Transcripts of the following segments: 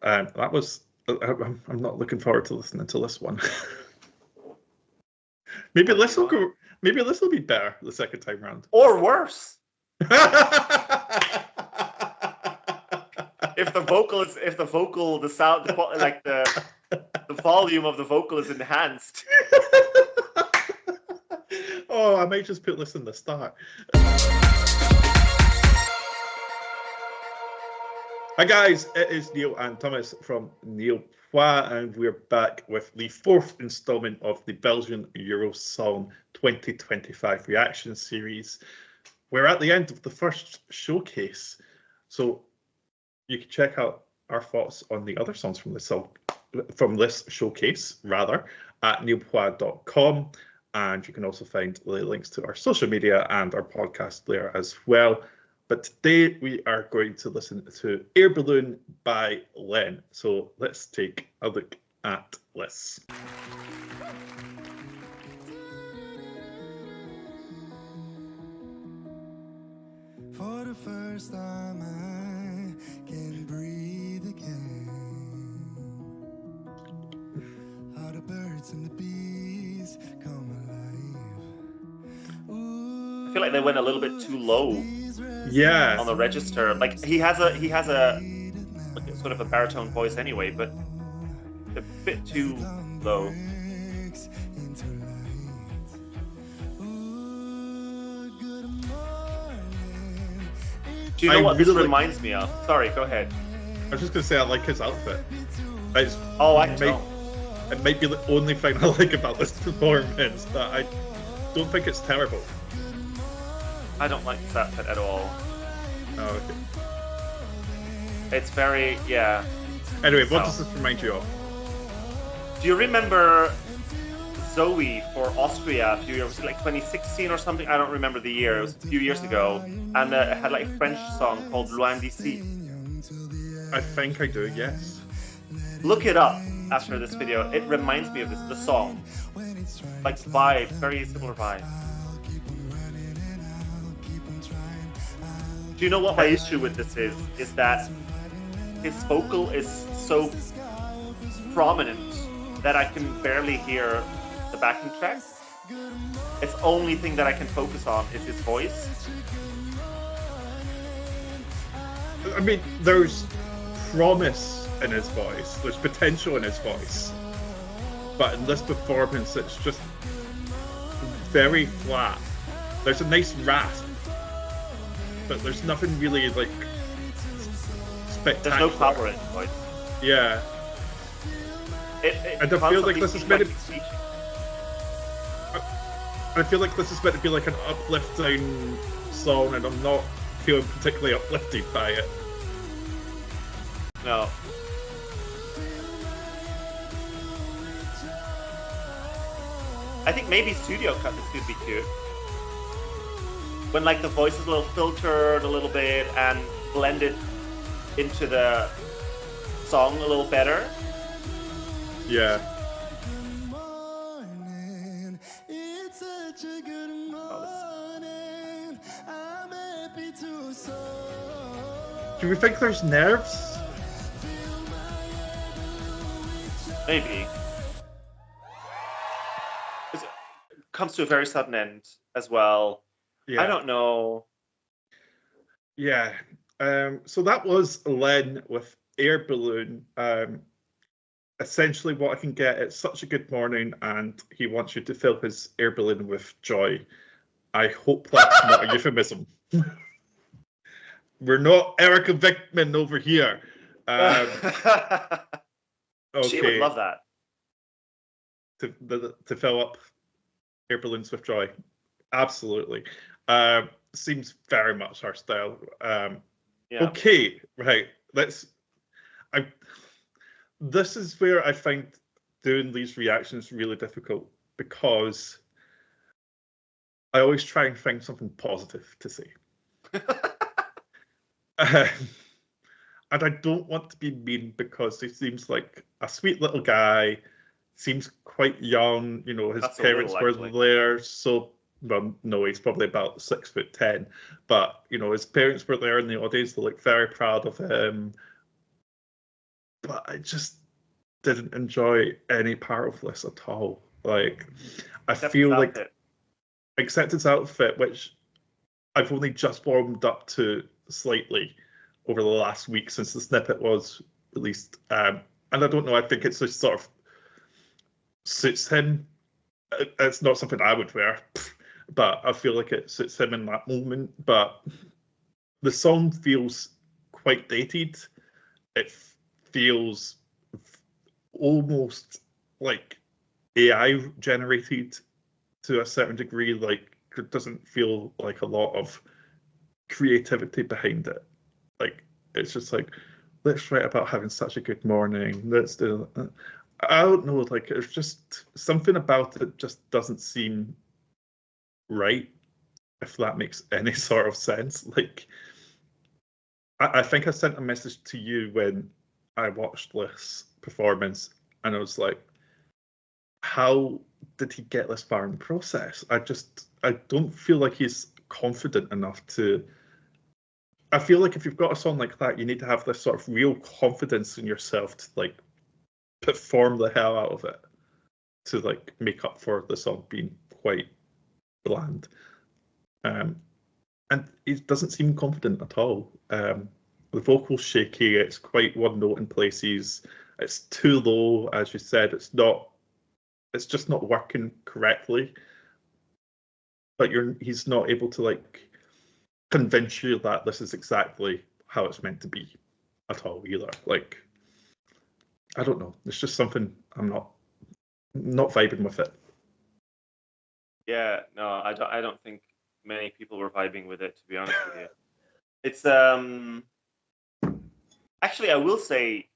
That was. I'm not looking forward to listening to this one. Maybe this will go. Maybe this will be better the second time round, or worse. If the sound, like the volume of the vocal is enhanced. Oh, I might just put this in the start. Hi guys, it is Niall and Tomas from Niall and we're back with the fourth instalment of the Belgian Eurosong 2025 reaction series. We're at the end of the first showcase, so you can check out our thoughts on the other songs from this showcase at niallpoix.com, and you can also find the links to our social media and our podcast there as well. But today we are going to listen to Air Balloon by Lenn. So let's take a look at this. For the first time I can breathe again. How the birds and the bees come alive. Ooh, I feel like they went a little bit too low. Yeah. On the register, like he has a like sort of a baritone voice anyway, but a bit too low. Do you know what this reminds me of? Sorry, go ahead. I was just going to say I like his outfit. I know. It might be the only thing I like about this performance, but I don't think it's terrible. I don't like this outfit at all. Oh, okay. It's very, yeah. Anyway, what does this remind you of? Do you remember Zoe for Austria a few years, was it like 2016 or something? I don't remember the year. It was a few years ago. And it had like a French song called Loin d'ici. I think I do, yes. Look it up after this video. It reminds me of the song. Like vibe, very similar vibe. Do you know what my issue with this is? Is that his vocal is so prominent that I can barely hear the backing track. It's the only thing that I can focus on is his voice. I mean, there's promise in his voice. There's potential in his voice. But in this performance, it's just very flat. There's a nice rasp, but there's nothing really like spectacular. There's no power in his voice. Yeah. And I feel like this is meant to. I feel like this is meant to be like an uplifting song, and I'm not feeling particularly uplifted by it. No. I think maybe studio cut this could be cute. When like the voice is a little filtered a little bit and blended into the song a little better. Yeah. Do we think there's nerves? Maybe. It comes to a very sudden end as well. Yeah. I don't know. Yeah. So that was Lenn with Air Balloon. Essentially what I can get, it's such a good morning and he wants you to fill his air balloon with joy. I hope that's not a euphemism. We're not Erica Vickman over here. Okay. She would love that. To fill up air balloons with joy. Absolutely. Seems very much our style. Yeah. Okay, right. This is where I find doing these reactions really difficult because I always try and find something positive to say. And I don't want to be mean because he seems like a sweet little guy, seems quite young, you know, his parents were there, so, well, no, he's probably about 6'10", but, you know, his parents were there in the audience, they look very proud of him. but I just didn't enjoy any part of this at all. Like, I feel like Acceptance Outfit, which I've only just warmed up to slightly over the last week since the snippet was released. And I don't know, I think it's just sort of suits him. It's not something I would wear, but I feel like it suits him in that moment. But the song feels quite dated. It feels almost like AI generated to a certain degree. Like, it doesn't feel like a lot of creativity behind it. Like, it's just like, let's write about having such a good morning. Let's do. I don't know. Like, it's just something about it just doesn't seem right. If that makes any sort of sense. Like, I think I sent a message to you when I watched this performance, and I was like, how did he get this far in the process? I don't feel like he's confident enough to. I feel like if you've got a song like that, you need to have this sort of real confidence in yourself to like perform the hell out of it, to like make up for the song being quite bland. And he doesn't seem confident at all. The vocal's shaky. It's quite one note in places. It's too low, as you said. It's just not working correctly. But he's not able to like convince you that this is exactly how it's meant to be at all either. Like, I don't know. It's just something I'm not vibing with it. Yeah, no, I don't think many people were vibing with it, to be honest with you. It's actually, I will say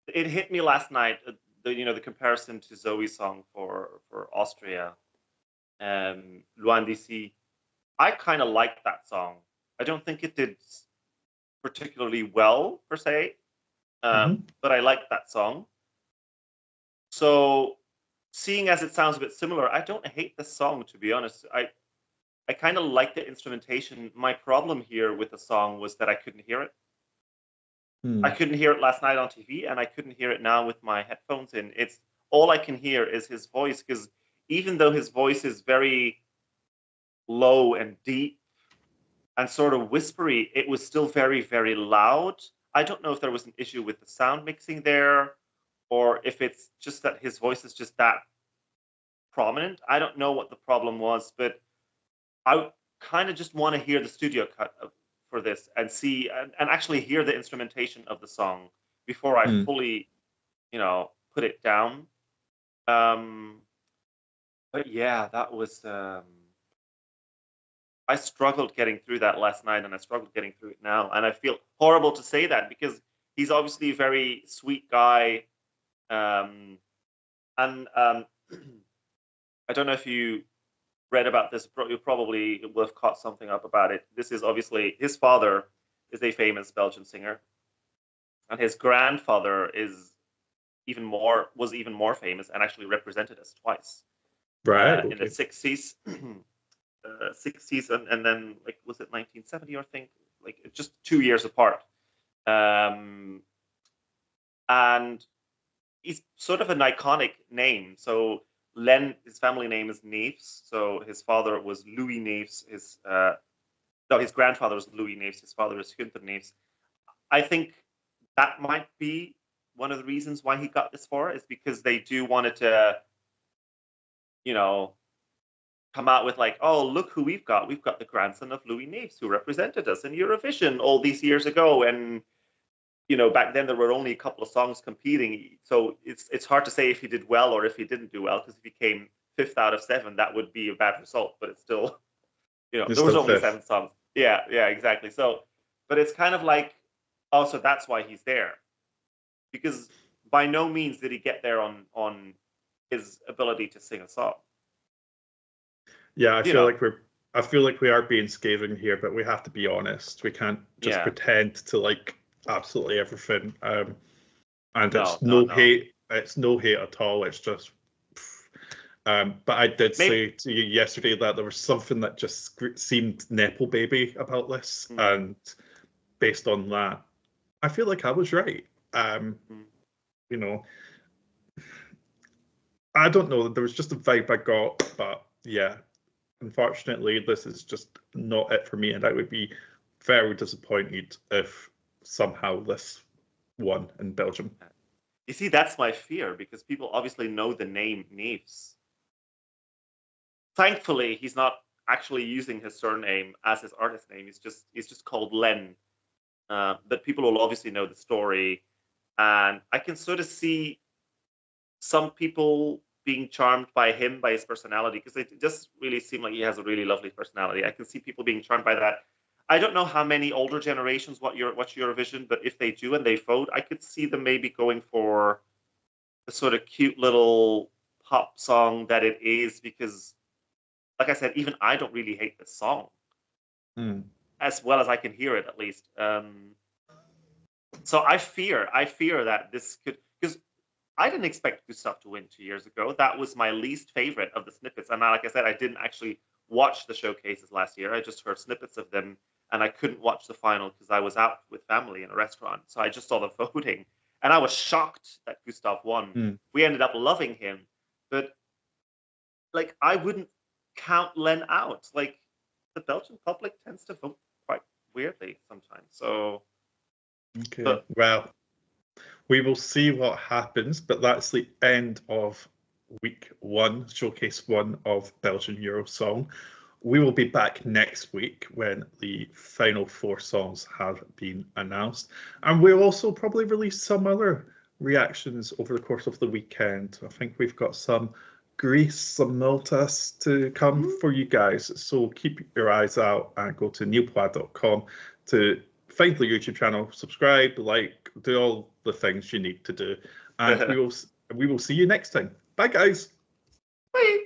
it hit me last night, the comparison to Zoe's song for Austria, Loin d'ici. I kind of liked that song. I don't think it did particularly well, per se, but I liked that song. So, seeing as it sounds a bit similar, I don't hate the song, to be honest. I kind of like the instrumentation. My problem here with the song was that I couldn't hear it. I couldn't hear it last night on TV, and I couldn't hear it now with my headphones in. It's all I can hear is his voice, because even though his voice is very low and deep and sort of whispery, it was still very, very loud. I don't know if there was an issue with the sound mixing there, or if it's just that his voice is just that prominent. I don't know what the problem was, but I kind of just want to hear the studio cut for this and see and actually hear the instrumentation of the song before I fully, put it down. But yeah, that was. I struggled getting through that last night, and I struggled getting through it now, and I feel horrible to say that because he's obviously a very sweet guy, and I don't know if you read about this. You probably will have caught something up about it. This is obviously his father is a famous Belgian singer, and his grandfather was even more famous and actually represented us twice, right? In the 60s. 60s and then like was it 1970 or think like just 2 years apart, and he's sort of an iconic name. So Lenn, his family name is Neefs. So his father was Louis Neefs. His grandfather was Louis Neefs. His father is Günther Neefs. I think that might be one of the reasons why he got this far, is because they do wanted to, come out with like, oh, look who we've got. We've got the grandson of Louis Neefs, who represented us in Eurovision all these years ago. And, back then there were only a couple of songs competing. So it's hard to say if he did well or if he didn't do well, because if he came 5th out of 7, that would be a bad result. But it's still, there was only 5th. 7 songs. Yeah, exactly. So, but it's kind of like, oh, so that's why he's there. Because by no means did he get there on his ability to sing a song. Yeah, I feel like we are being scathing here, but we have to be honest. We can't just pretend to like absolutely everything. And it's no hate. It's no hate at all. It's just. But I did say to you yesterday that there was something that just seemed nepo baby about this, and based on that, I feel like I was right. Mm. You know, I don't know. There was just a vibe I got, but yeah, unfortunately, this is just not it for me, and I would be very disappointed if somehow this won in Belgium. You see, that's my fear, because people obviously know the name Neves. Thankfully, he's not actually using his surname as his artist name. He's just called Lenn. But people will obviously know the story, and I can sort of see some people being charmed by him, by his personality, because it just really seemed like he has a really lovely personality. I can see people being charmed by that. I don't know how many older generations watch Eurovision, but if they do and they vote, I could see them maybe going for the sort of cute little pop song that it is, because, like I said, even I don't really hate this song, as well as I can hear it, at least. So I fear that this could, because I didn't expect Gustav to win 2 years ago. That was my least favorite of the snippets. And like I said, I didn't actually watch the showcases last year. I just heard snippets of them, and I couldn't watch the final because I was out with family in a restaurant. So I just saw the voting, and I was shocked that Gustav won. We ended up loving him, but like, I wouldn't count Lenn out. Like, the Belgian public tends to vote quite weirdly sometimes. So, Okay. but, well, we will see what happens, but that's the end of week one, showcase one of Belgian Eurosong. We will be back next week when the final 4 songs have been announced, and we'll also probably release some other reactions over the course of the weekend. I think we've got some Greece, some Maltas to come for you guys, so keep your eyes out and go to niallpois.com to find the YouTube channel, subscribe, like, do all the things you need to do, and we will see you next time. Bye, guys. bye.